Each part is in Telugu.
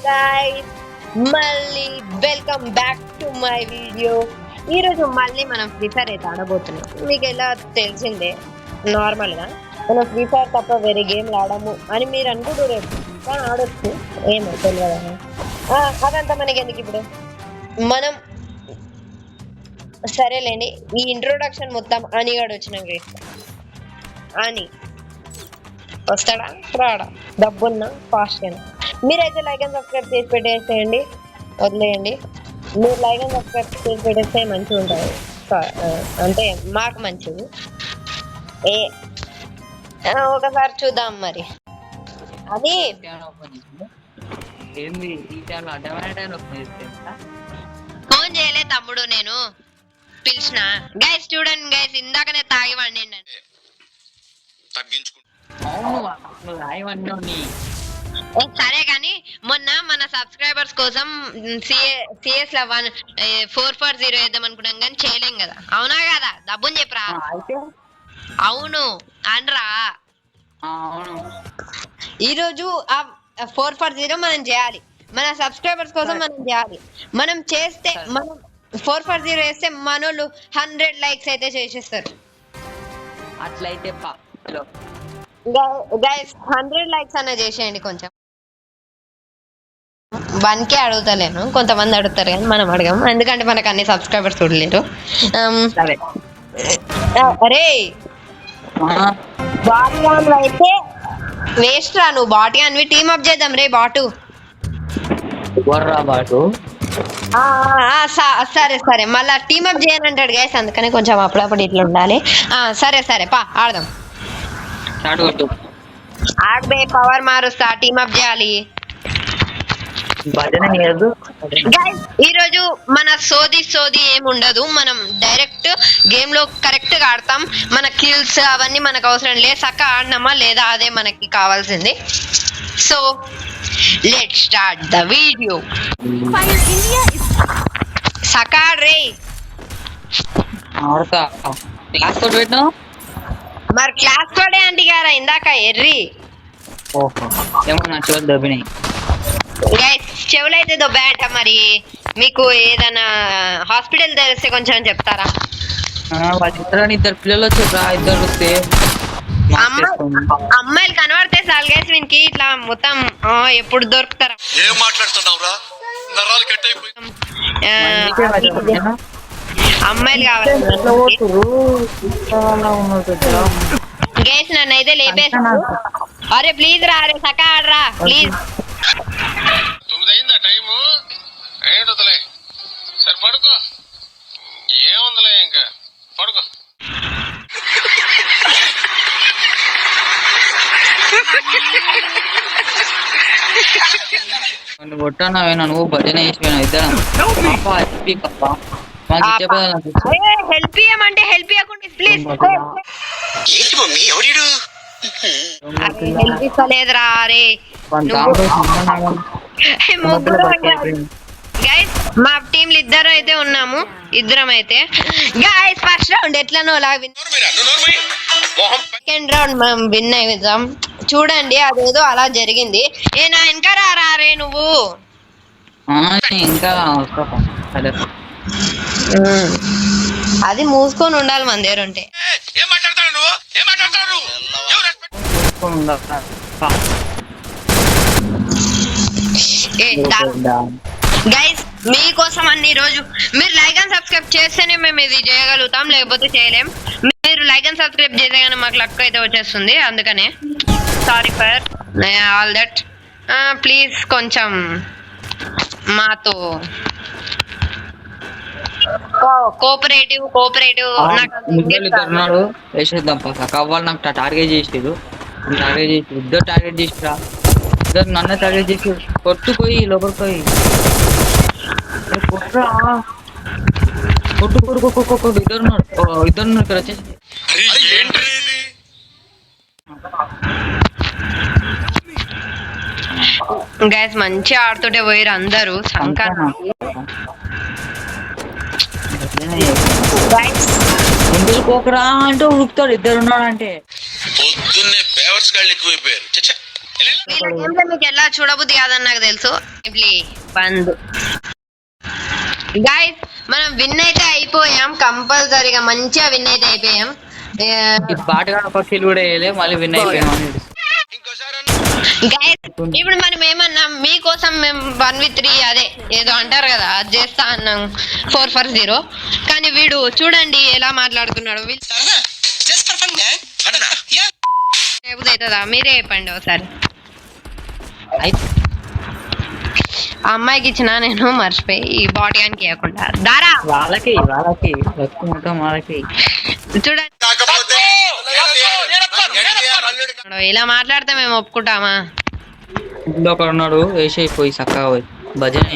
guys, మళ్ళీ welcome back to my video. ఈరోజు మళ్ళీ మనం ఫ్రీ ఫైర్ అయితే ఆడబోతున్నాం. మీకు ఎలా తెలిసిందే, నార్మల్గా మనం ఫ్రీ ఫైర్ తప్ప వేరే గేమ్లు ఆడము అని మీరు అనుకుంటారు. కానీ ఆడొచ్చు, ఏమో తెలియదు. అదంతా మనకి ఎందుకు ఇప్పుడు. మనం సరేలేండి, ఈ ఇంట్రొడక్షన్ మొత్తం అనిగాడు వచ్చినాక ఇస్తాం. అని వస్తాడా రాడా, డబ్బున్నా ఫాస్ట్ అయినా. మీరైతే లైక్ అండ్ సబ్స్క్రైబ్ చేసి పెట్టేసేయండి, వదిలేయండి. మీరు లైక్ అండ్ సబ్స్క్రైబ్ చేసి పెట్టేస్తే మంచిగా ఉంటుంది, అంటే మాకు మంచిది. ఒకసారి చూద్దాం మరి. అది ఫోన్ చేయలే తమ్ముడు, నేను పిలిచిన. గైస్ చూడండి గైస్, ఇందాకనే తాగి వండి. సరే కానీ మొన్న మన సబ్స్క్రైబర్స్ కోసం సిఎస్ లో 440 వేద్దాం అనుకున్నాం కానీ చేయలేం కదా, అవునా కదా? డబ్బుని చెప్పరా. అవును అనరా. ఈరోజు ఆ 440 మనం చేయాలి, మన సబ్స్క్రైబర్స్ కోసం మనం చేయాలి. మనం చేస్తే, మనం 440 వేస్తే మనోళ్ళు 100 లైక్స్ అయితే చేసేస్తారు. అట్లయితే గైస్ 100 లైక్స్ అన్న చేసేయండి. కొంచెం 1K అడుగుతలేను, కొంతమంది అడుగుతారు కానీ మనం అడగాము, ఎందుకంటే మనకు అన్ని సబ్స్క్రైబర్స్ చూడలేరు. అరే బాటియాన్లు అయితే వేస్ట్ రా, నువ్వు బాటియాన్వి టీమ్ అప్ చేద్దాం రే. బాటు సరే సరే, మళ్ళా టీమ్ అప్ చేయనంటాడు గైస్, అందుకని కొంచెం అప్పుడప్పుడు ఇట్లా ఉండాలి. సరే సరే పా ఆడదాం. ఆడబే, పవర్ మారుస్తా, టీమ్ అప్ చేయాలి. ఈ రోజు మన సోది ఏమి ఉండదు, మనం డైరెక్ట్ గేమ్ లో కరెక్ట్ గా ఆడతాం. మన కిల్స్ అవన్నీ మనకు అవసరం లేదు, సక్క ఆడినామా లేదా అదే మనకి కావాల్సింది. So let's start the video. సక్క రే మరి క్లాస్ కోడే అంటి గారా ఇందాక ఎర్రి. గైస్ చెవులైతే దొబ్బాయట, మరి మీకు ఏదైనా హాస్పిటల్ తెలిస్తే కొంచెం చెప్తారా? ఇద్దరు పిల్లలు వచ్చారా, ఇద్దరు వస్తే అమ్మాయిలు కనబడితే చాలు గైస్, వీనికి ఇట్లా మొత్తం ఎప్పుడు దొరుకుతారా? అమ్మాయిలు కావాలి గైస్, నన్ను అయితే లేపేసా. అరే ప్లీజ్ రా, అరే సకా ఆడరా ప్లీజ్. టైము ఏంటలే, సరే పడుకో, ఏముందిలే ఇంకా పడుకో. కొట్టానా నువ్వు భజన చేసిపోయినా ఇద్దరం. హెల్ప్ చేయమంటే హెల్ప్ చేయకుండా ప్లీజ్. హెల్ప్ ఇస్తలేదురా. అరే గైస్ మా టీంలు ఇద్దరు అయితే ఉన్నాము, ఇద్దరం అయితే. గైస్ ఫస్ట్ రౌండ్ ఎట్లనో సెకండ్ రౌండ్ మనం విన్ అవుతాం. చూడండి అదేదో అలా జరిగింది. నా వెనక రారే నువ్వు. అది మూసుకొని ఉండాలి మన దగ్గర ఉంటే. గైస్ మీకోసం అన్ని రోజు మీరు లైక్ అండ్ సబ్స్క్రైబ్ చేస్తేనే మేము ఇది చేయగలుగుతాం, లేకపోతే చేయలేం. మీరు లైక్ అండ్ సబ్స్క్రైబ్ చేస్తే కానీ మాకు లక్ అయితే వచ్చేస్తుంది, అందుకనే sorry for all that. Please కొంచెం మాతో కోఆపరేటివ్. వేసేద్దాం కావాలి, నాకు టార్గెట్ చేసేది ఇద్దరు టార్గెట్ చేసిరా, ఇద్దరు నన్ను టార్గెట్ చేసి కొట్టుపోయి లోపలికి పోయి కొట్టురా, కొట్టు ఇద్దరు ఇక్కడ వచ్చేసి. గైస్ మంచిగా ఆడుతుంటే పోయారు అందరూ. పోకరా అంటే ఉరుకుతాడు, ఇద్దరు ఉన్నాడు అంటే. పొద్దున్నే బేవర్స్ గాళ్ళు ఎక్కువైపోయారు. వీళ్ళ గేమ్ లో మీకు ఎలా చూడబుద్ధి కాదని నాకు తెలుసు. బంద్ గైస్, మనం విన్ అయితే అయిపోయాం, కంపల్సరీగా మంచిగా విన్ అయితే అయిపోయాం. బాటగా ఒక కిల్ కూడా వేయలే, మళ్ళీ విన్ అయిపోయాం. గైస్ ఇప్పుడు మనం ఏమన్నాం, మీకోసం మేము 1v3 అదే ఏదో అంటారు కదా, అది చేస్తా అన్నాం 4-0. కానీ వీడు చూడండి ఎలా మాట్లాడుతున్నాడు. అవుతుందా మీరే చెప్పండి ఒకసారి. ఆ అమ్మాయికి ఇచ్చిన నేను మర్చిపోయి ఈ బాటి గానికి ఇవ్వకుండా దారా వాళ్ళకి మొత్తం వాళ్ళకి చూడండి. ఇలా మాట్లాడితే మేము ఒప్పుకుంటామా? ఇంట్లో ఒకడు ఉన్నాడు, వేసేయిపోయి చక్కగా పోయి భజన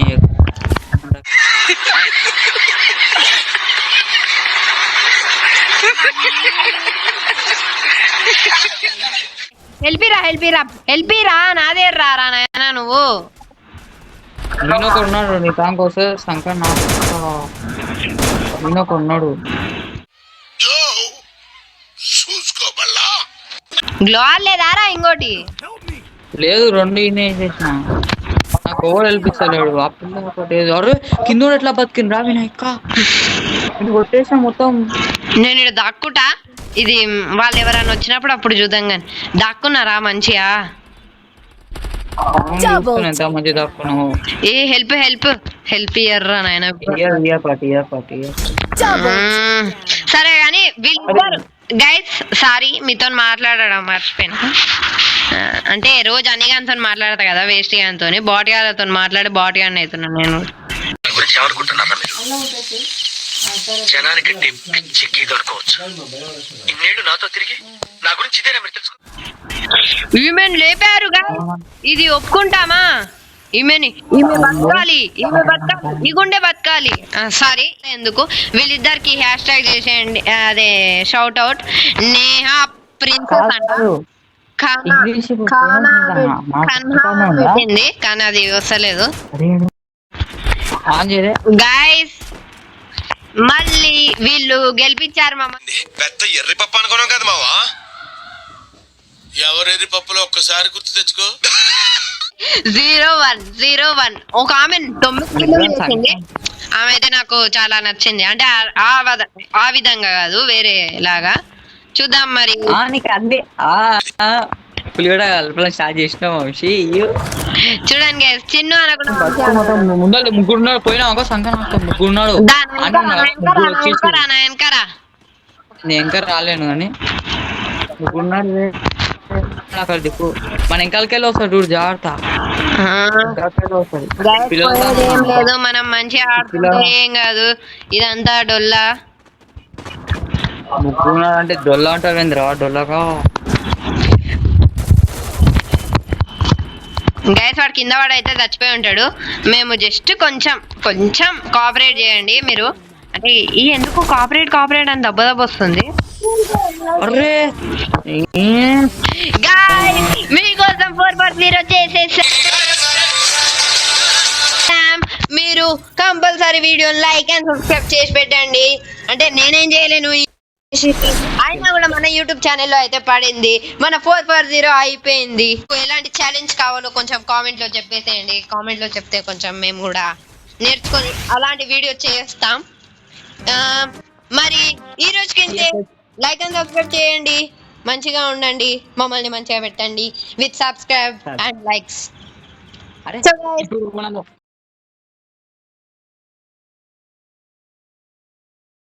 హెల్పీరా నాదే రారా నాయనా నువ్వు. నేను ఒక ఉన్నాడు, నీ టాంక్ వస్తే సంకర్ నేను ఒక ఉన్నాడు. గ్లోర్ లేదారా ఇంకోటి? లేదు, 2 ఈయన వేసేసిన. నాకు ఎవరు హెల్పిస్తలేడు. ఆ పిల్ల ఒకటి అరే కింద ఎట్లా బతికింది రా వినాయక్క, ఇది కొట్టేసిన మొత్తం. నేను ఇక్కడ దాక్కుంటా, ఇది వాళ్ళు ఎవరైనా వచ్చినప్పుడు అప్పుడు చూద్దాం. కానీ దాక్కున్నారా మంచిగా? ఎంత మంచి దాక్కున్నావు. ఏ హెల్ప్ ఇయ్యర్రా నాయన. సరే కానీ వీళ్ళిద్దరు గైస్, సారీ మీతో మాట్లాడడం మర్చిపోయినా. అంటే రోజు అన్నిగానితో మాట్లాడతా కదా, వేస్ట్ గానితో బాటి గారితో మాట్లాడి బాటి గారిని అవుతున్నాను నేను. జనానికి పిచ్చెక్కి దొరకవచ్చు. ఇన్నేళ్ళు నాతో తిరిగి నా గురించి ఇదేనా మీరు తెలుసుకో. ఈమెను లేపారు ఇది ఒప్పుకుంటామా? ఈమె బతకాలి, ఈ గుండె బతకాలి. సారీ ఎందుకు, వీళ్ళిద్దరికి హ్యాష్ ట్యాగ్ చేసేయండి, అదే షౌట్ అవుట్. నేహా ప్రిన్సెస్ అంట, పెట్టింది కానీ అది వస్తలేదు. గైస్ మళ్ళీ వీళ్ళు గెలిపించారు మమ్మల్ని. పెద్ద ఎర్రి పప్పు అనుకున్నాం కదా మావా. ఎవరు ఎర్రి పప్పులో ఒక్కసారి గుర్తు తెచ్చుకో. 0-1 ఒక ఆమె 9 కిలోలు చేసింది. ఆమె అయితే నాకు చాలా నచ్చింది. అంటే ఆ విధంగా కాదు, వేరే లాగా. చూద్దాం మరి. స్టార్ట్ చేసినాం వంశీ. చూడండి గైస్, చిన్ను అనకుండా ముందు ముగ్గురున్నాడు, పోయినా ఒక సంఘం ముగ్గురున్నాడు. నేను రాలేను కానీ ముగ్గురున్నాడు. అక్కడ దిక్కు మన ఎంకాలకెళ్ళి వస్తాడు చూడు, జాగ్రత్త. ఏం లేదు, మనం మంచిగా ఆడుతుంటే ఏం కాదు. ఇదంతా డొల్లా. ముగ్గురున్నాడు అంటే డొల్లా అంటారు ఏంద్రా, డొల్లగా. గైస్ వాడు కింద వాడు అయితే చచ్చిపోయి ఉంటాడు. మేము జస్ట్ కొంచెం కోఆపరేట్ చేయండి మీరు. అంటే ఈ ఎందుకు కోఆపరేట్ అని దెబ్బ వస్తుంది. మీకోసం 4-0 చేసేసాం. మీరు compulsory video like and subscribe చేసి పెట్టండి. అంటే నేనేం చేయలేను, అయినా కూడా మన యూట్యూబ్ ఛానల్లో అయితే పడింది. మన 4-0 అయిపోయింది. ఎలాంటి ఛాలెంజ్ కావాలో కొంచెం కామెంట్ లో చెప్పేసేయండి. కామెంట్ లో చెప్తే కొంచెం మేము కూడా నేర్చుకొని అలాంటి వీడియో చేస్తాం. మరి ఈ రోజుకి లైక్ అండ్ సబ్స్క్రైబ్ చేయండి. మంచిగా ఉండండి, మమ్మల్ని మంచిగా పెట్టండి విత్ సబ్స్క్రైబ్ అండ్ లైక్స్.